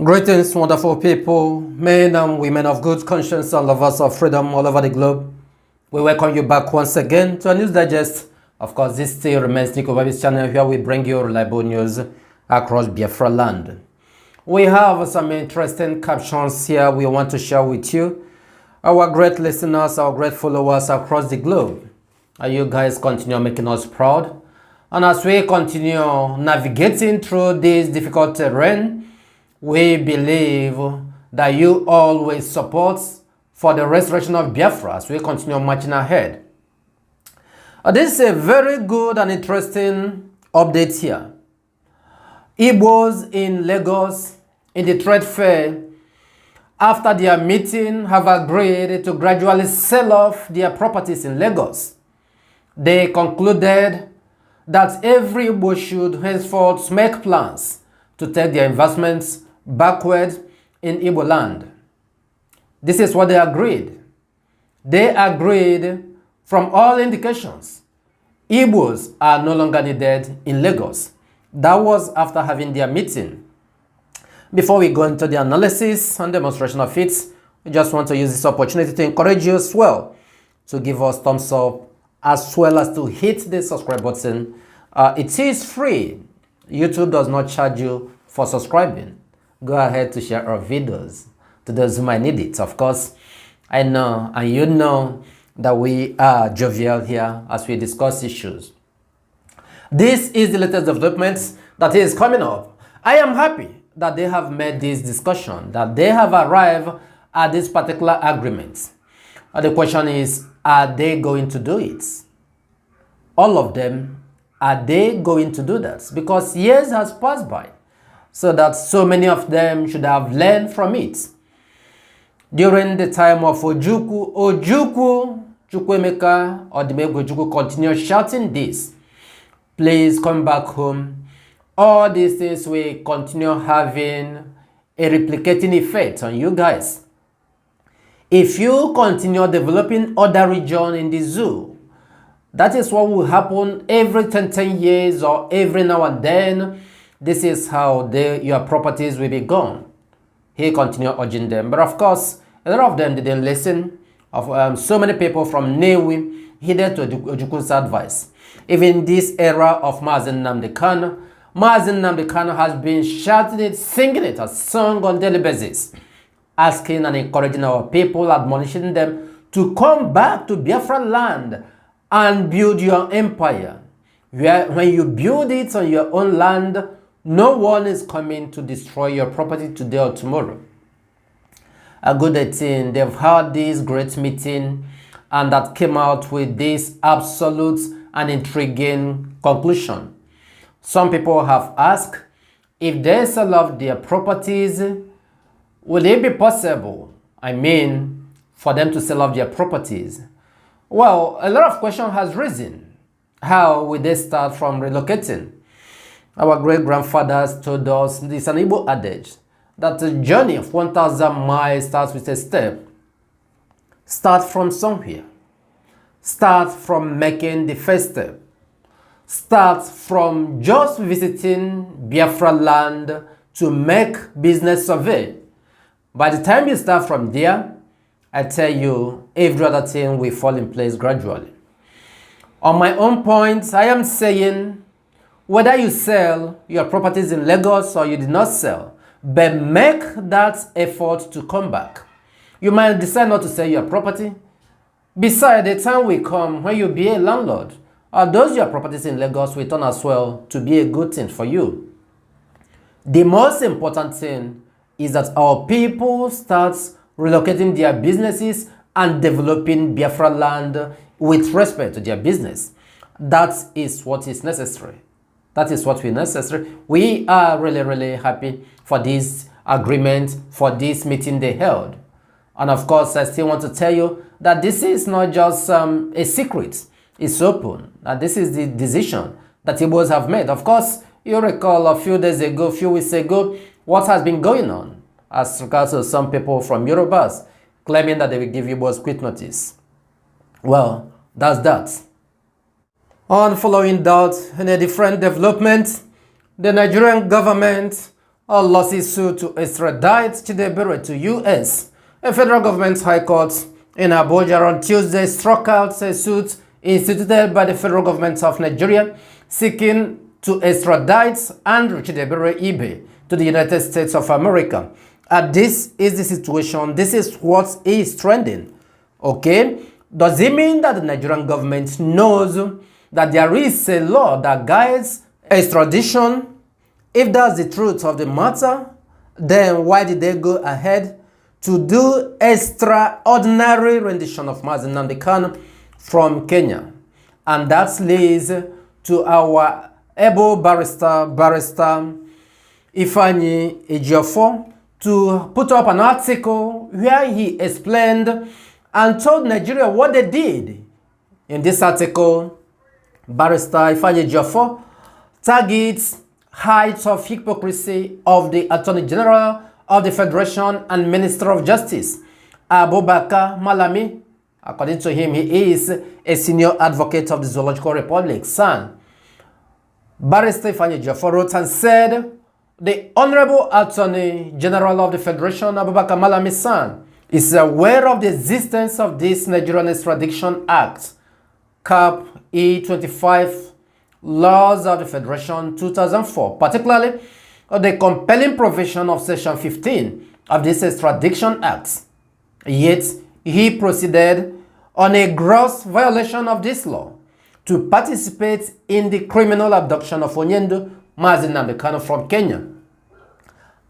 Greetings, wonderful people, men and women of good conscience and lovers of freedom all over the globe. We welcome you back once again to a news digest. Of course, this still remains Nig.Govt channel where we bring you reliable news across Biafra land. We have some interesting captions here we want to share with you. Our great listeners, our great followers across the globe. You guys continue making us proud. And as we continue navigating through this difficult terrain, we believe that you always support for the restoration of Biafra as we continue marching ahead. This is a very good and interesting update here. Igbos in Lagos in the trade fair, after their meeting, have agreed to gradually sell off their properties in Lagos. They concluded that every Igbo should henceforth make plans to take their investments backward in Igbo land. This is what they agreed. They agreed from all indications. Igbos are no longer needed in Lagos. That was after having their meeting. Before we go into the analysis and demonstration of it, we just want to use this opportunity to encourage you as well to give us thumbs up as well as to hit the subscribe button. It is free. YouTube does not charge you for subscribing. Go ahead to share our videos to those who might need it. Of course, I know and you know that we are jovial here as we discuss issues. This is the latest developments that is coming up. I am happy that they have made this discussion, that they have arrived at this particular agreement. The question is, are they going to do it? All of them, are they going to do that? Because years has passed by, so that so many of them should have learned from it. During the time of Ojukwu, Chukwuemeka Odimegwu continued shouting this: please come back home. All these things will continue having a replicating effect on you guys. If you continue developing other regions in the zoo, that is what will happen every 10 years or every now and then. This is how your properties will be gone. He continued urging them. But of course, a lot of them didn't listen. So many people from Newi heeded to Ojukwu's advice. Even this era of Mazi Nnamdi Kanu, Mazi Nnamdi Kanu has been shouting it, singing it as song on daily basis, asking and encouraging our people, admonishing them to come back to Biafra land and build your empire. When you build it on your own land, no one is coming to destroy your property today or tomorrow. A good thing, they've had this great meeting and that came out with this absolute and intriguing conclusion. Some people have asked, if they sell off their properties, will it be possible, for them to sell off their properties? Well, a lot of questions has risen. How will they start from relocating? Our great-grandfathers told us, this an Igbo adage, that the journey of 1,000 miles starts with a step. Start from somewhere. Start from making the first step. Start from just visiting Biafra land to make business survey. By the time you start from there, I tell you, every other thing will fall in place gradually. On my own point, I am saying, whether you sell your properties in Lagos or you did not sell, but make that effort to come back. You might decide not to sell your property. Besides, the time will come when you be a landlord, or those your properties in Lagos will turn as well to be a good thing for you. The most important thing is that our people start relocating their businesses and developing Biafra land with respect to their business. That is what is necessary. That is what we necessary. We are really happy for this agreement, for this meeting they held. And of course, I still want to tell you that this is not just a secret. It's open. And this is the decision that Igbos have made. Of course, you recall a few weeks ago, what has been going on as regards to some people from Yorubas claiming that they will give Igbos quit notice. Well, that's that. On following that, in a different development, the Nigerian government lawsuit suit to extradite Chidebere to U.S. A federal government high court in Abuja on Tuesday struck out a suit instituted by the federal government of Nigeria seeking to extradite Andrew Chidebere Ibe to the United States of America. This is the situation. This is what is trending. Okay? Does it mean that the Nigerian government knows that there is a law that guides extradition? If that's the truth of the matter, then why did they go ahead to do extraordinary rendition of Mazi Nnamdi Kanu from Kenya? And that leads to our able barrister Ifeanyi Ejiofor to put up an article where he explained and told Nigeria what they did. In this article, Barrister Ifeanyi Ejiofor targets heights of hypocrisy of the Attorney General of the Federation and Minister of Justice, Abubakar Malami. According to him, he is a senior advocate of the Zoological Republic, SAN. Barrister Ifeanyi Ejiofor wrote and said, the Honorable Attorney General of the Federation, Abubakar Malami SAN, is aware of the existence of this Nigerian Extradition Act, Cap E25, Laws of the Federation 2004, particularly the compelling provision of Section 15 of this Extradition Act. Yet, he proceeded on a gross violation of this law to participate in the criminal abduction of Onyendo Mazi Nnamdi Kanu from Kenya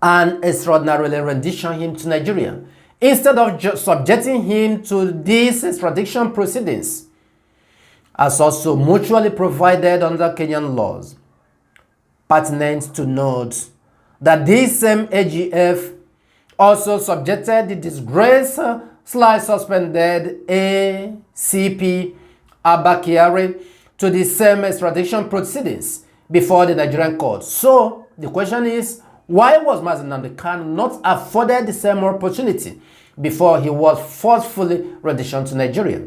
and extraordinarily rendition him to Nigeria, instead of subjecting him to these extradition proceedings, as also mutually provided under Kenyan laws. Pertinent to note that this same AGF also subjected the disgraced suspended ACP Abakiari to the same extradition proceedings before the Nigerian court. So the question is, why was Mazi Nnamdi Kanu not afforded the same opportunity before he was forcefully renditioned to Nigeria?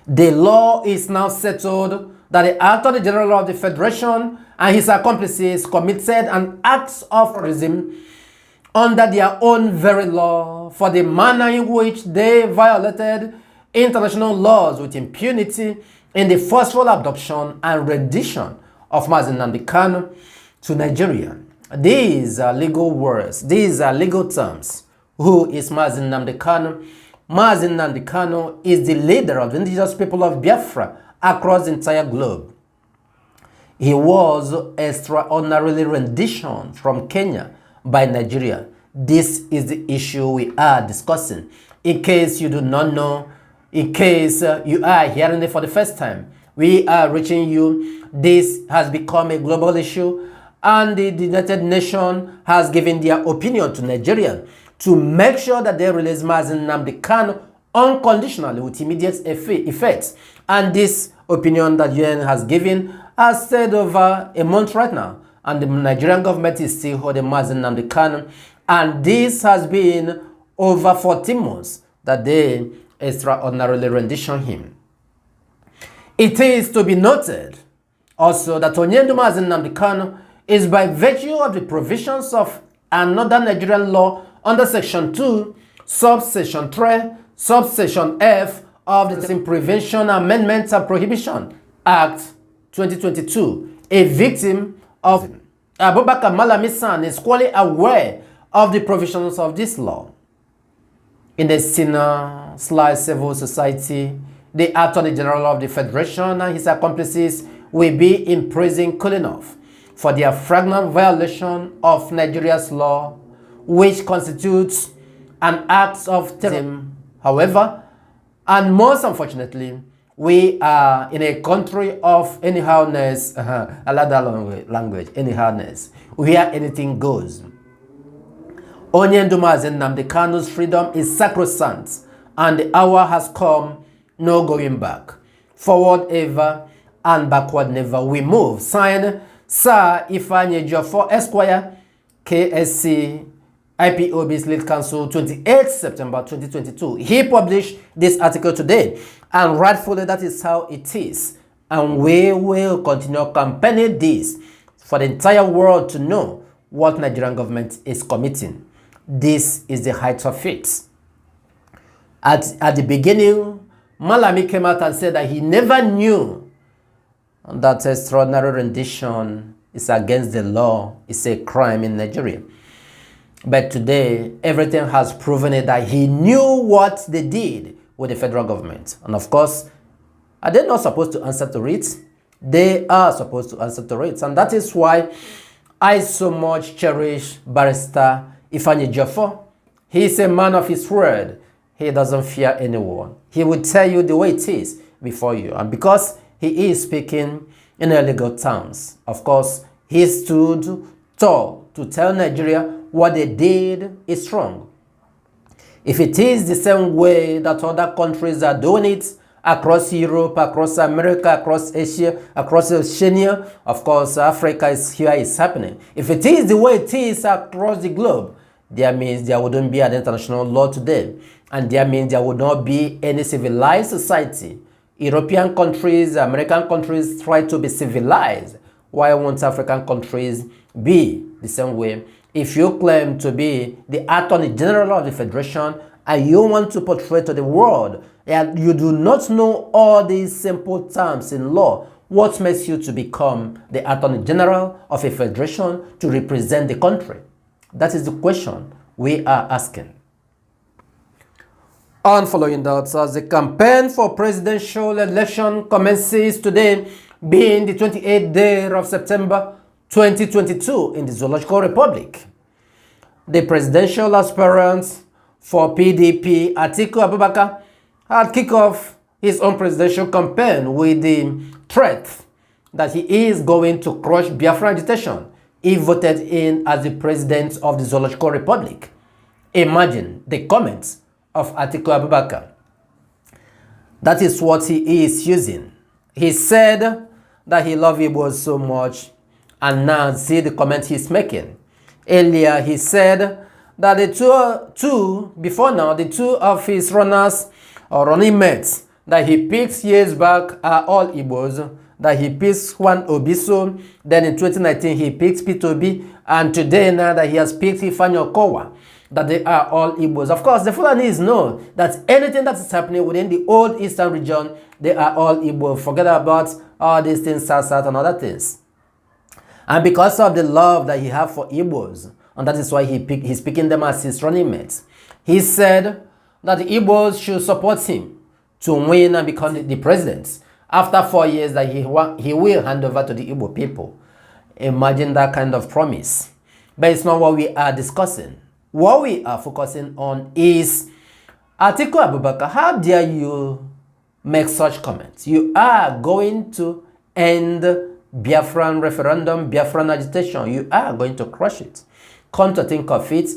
The law is now settled that the Attorney General of the Federation and his accomplices committed an act of terrorism under their own very law for the manner in which they violated international laws with impunity in the forceful abduction and rendition of Mazi Nnamdi Kanu to Nigeria. These are legal words. These are legal terms. Who is Mazi Nnamdi Kanu? Mazi Nnamdi Kanu is the leader of the indigenous people of Biafra across the entire globe. He was extraordinarily renditioned from Kenya by Nigeria. This is the issue we are discussing. In case you do not know, in case you are hearing it for the first time, we are reaching you. This has become a global issue, and the United Nations has given their opinion to Nigeria to make sure that they release Mazi Nnamdi Kanu unconditionally with immediate effect. And this opinion that UN has given has stayed over a month right now, and the Nigerian government is still holding Mazi Nnamdi Kanu, and this has been over 14 months that they extraordinarily rendition him. It is to be noted also that Onyendo Mazi Nnamdi Kanu is by virtue of the provisions of another Nigerian law under Section 2, Subsection 3, Subsection F of the Prevention, Amendment and Prohibition Act 2022, a victim of Abubakar Malami San is fully aware of the provisions of this law. In the sinner/civil society, the Attorney General of the Federation and his accomplices will be in prison cool enough for their flagrant violation of Nigeria's law, which constitutes an act of terrorism. However, and most unfortunately, we are in a country of anyhowness, I like that language, anyhowness, where anything goes. Onyendo Mazi Nnamdi Kanu's freedom is sacrosanct, and the hour has come, no going back. Forward ever and backward never we move. Signed, Sir Ifeanyi Ejiofor Esquire, KSC, IPOB's lead counsel, 28 September 2022. He published this article today, and rightfully that is how it is. And we will continue campaigning this for the entire world to know what Nigerian government is committing. This is the height of it. At the beginning, Malami came out and said that he never knew that extraordinary rendition is against the law, it's a crime in Nigeria. But today, everything has proven it that he knew what they did with the federal government. And of course, are they not supposed to answer to it? They are supposed to answer to it. And that is why I so much cherish Barrister Ifeanyi Ejiofor. He is a man of his word. He doesn't fear anyone. He will tell you the way it is before you. And because he is speaking in a legal terms, of course, he stood tall to tell Nigeria what they did is wrong. If it is the same way that other countries are doing it, across Europe, across America, across Asia, across Oceania, of course, Africa is here, is happening. If it is the way it is across the globe, that means there wouldn't be an international law today. And that means there would not be any civilized society. European countries, American countries try to be civilized. Why won't African countries be the same way? If you claim to be the Attorney General of the Federation and you want to portray to the world and you do not know all these simple terms in law, what makes you to become the Attorney General of a federation to represent the country? That is the question we are asking. And following that, as the campaign for presidential election commences today, being the 28th day of September 2022 in the Zoological Republic, the presidential aspirant for PDP, Atiku Abubakar, had kicked off his own presidential campaign with the threat that he is going to crush Biafra agitation if voted in as the president of the Zoological Republic. Imagine the comments of Atiku Abubakar. That is what he is using. He said that he loves Igbos so much, and now see the comment he's making. Earlier he said that the two of his runners or running mates that he picked years back are all Igbos, that he picked Juan Obiso, then in 2019 he picked Peter Obi, and today now that he has picked Ifeanyi Okowa, that they are all Igbos. Of course, the Fulanis know that anything that is happening within the old eastern region, they are all Igbo. Forget about all these things, South and other things. And because of the love that he has for Igbos, and that is why he's picking them as his running mates, he said that the Igbos should support him to win and become the president after 4 years, that he will hand over to the Igbo people. Imagine that kind of promise. But it's not what we are discussing. What we are focusing on is Atiku Abubakar. How dare you make such comments? You are going to end Biafran referendum, Biafran agitation. You are going to crush it. Come to think of it,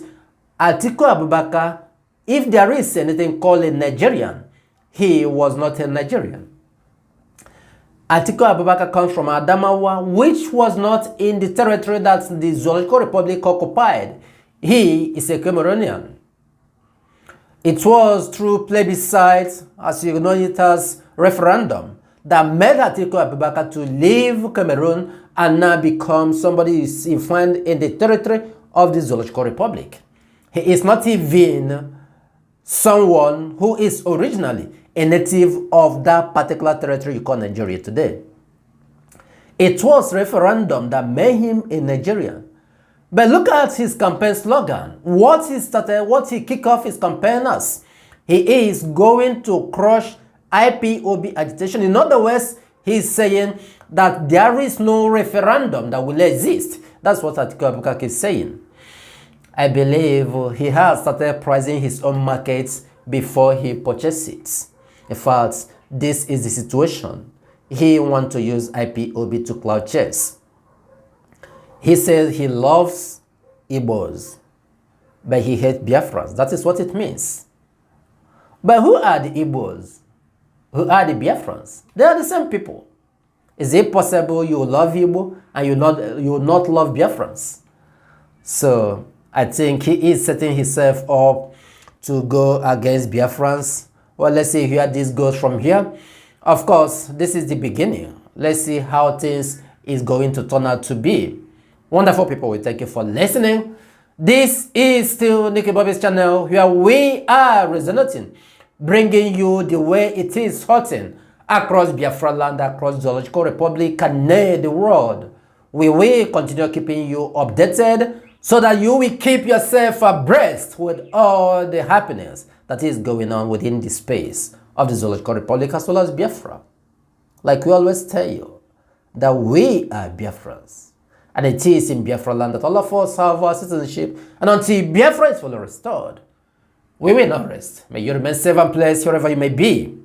Atiku Abubakar, if there is anything called a Nigerian, he was not a Nigerian. Atiku Abubakar comes from Adamawa, which was not in the territory that the Zoological Republic occupied. He is a Cameroonian. It was through plebiscite, as you know it as referendum, that made Atiku Abubakar to leave Cameroon and now become somebody who is found in the territory of the Zoological Republic. He is not even someone who is originally a native of that particular territory you call Nigeria today. It was referendum that made him a Nigerian. But look at his campaign slogan. What he kicked off his campaign as. He is going to crush IPOB agitation. In other words, he's saying that there is no referendum that will exist. That's what Atiku Abubakar is saying. I believe he has started pricing his own markets before he purchases it. In fact, this is the situation. He wants to use IPOB to cloud chase. He says he loves Igbos, but he hates Biafrans. That is what it means. But who are the Igbos? Who are the Biafrans? They are the same people. Is it possible you love Igbo and you will not love Biafrans? So I think he is setting himself up to go against Biafrans. Well, let's see where this goes from here. Of course, this is the beginning. Let's see how things is going to turn out to be. Wonderful people, we thank you for listening. This is still Nig.Govt's channel where we are resonating, bringing you the way it is hurting across Biafra land, across Zoological Republic, and the world. We will continue keeping you updated so that you will keep yourself abreast with all the happiness that is going on within the space of the Zoological Republic as well as Biafra. Like we always tell you, that we are Biafrans. And it is in Biafra land that all of us have our citizenship. And until Biafra is fully restored, we will not rest. May you remain safe and blessed wherever you may be.